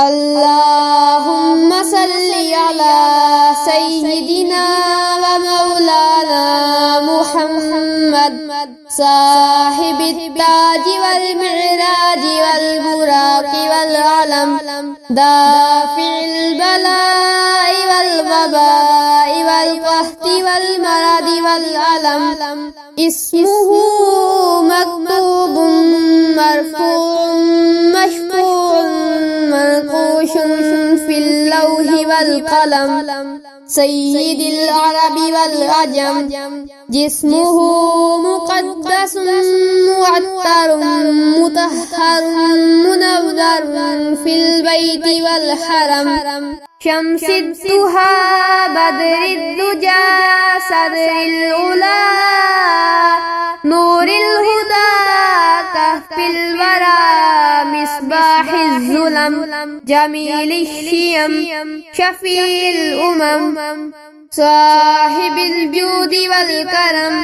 अल्लाहुम्मा सल्ली अला सय्यिदिना व मौलाना मुहम्मद साहिबित ताज वल मिराज वल बुराक वल अलम दाफिल बलाई वल वबाई वल क़हती वल मरदी वल अलम इस्मुहु मक्तूबुम मरफूउम मशफूउन मनकूशुन फिल लौहि वल कलम सय्यिदिल अरबी वल अजम जिस्मुहु मुक़द्दसुन मुअत्तरुन मुतहहरुन मुनव्वरुन फिल बैति वल हरम शम्सिद्दुहा बद्रिद्दुजा सदरिल उला नूरिल हुदा कहफिल वरा मिस्बाहिज़ ज़ुलम जमीलिश शियम शफ़ील उमम साहिबिल जूदी वल करम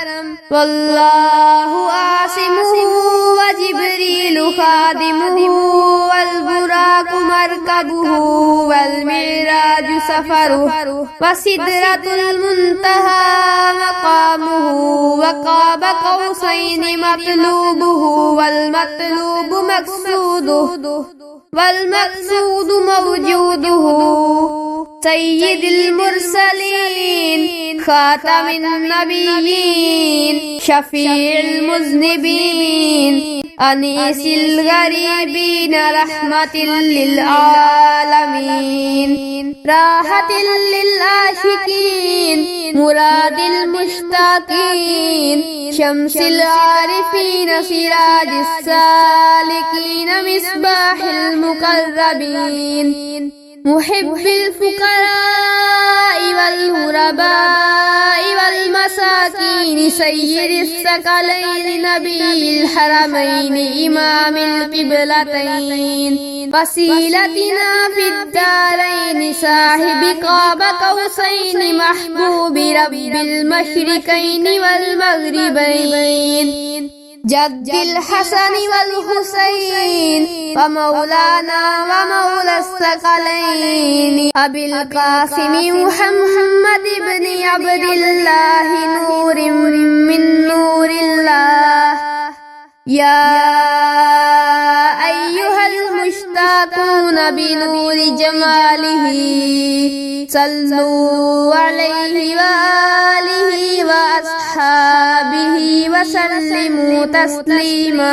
वल्लाहु आसिमुहु व जिब्रीलु खादिमुहु वल बुराकु मरकबुहु वल मिराजु सफरुहु व सिदरतुल मुंतहा मक़ामुहु व क़ाब क़ौसैनि मतलूबुहु वल मतलूबु मक़सूदुहु वल मक़सूदु मवजूदुहु सय्यिदिल मुरसलीन खातमिन नबिय्यीन शफ़ीइल मुज़निबीन अनीसिल गरीबीन रहमतिल लिल आलमीन राहतिल लिल आशिकीन मुरादिल मुश्ताकीन शम्सिल आरिफीन सिराजिस सालिकीन मिस्बाहिल मुक़र्रबीन मुहिब्बिल फुक़राइ वल गुरबाइ वल मसाकीन सय्यिदिस सकलैन नबील हरमैन इमामिल क़िबलतैन वसीलतिना फिद्दारैन साहिबि क़ाब क़ौसैन महबूबि रब्बिल मशरिक़ैन वल मग़रिबैन जद्दिल हसन वल हुसैन व मौलाना व मौलस सकलैन अबिल क़ासिम मुहम्मद इब्न अब्दिल्लाह नूरिम मिन नूरिल्लाह या अय्युहल मुश्ताक़ून बिनूरि जमालिही सल्लू अलैहि व आलिहि व अस्हाबिही व सल्लिमू तस्लीमा।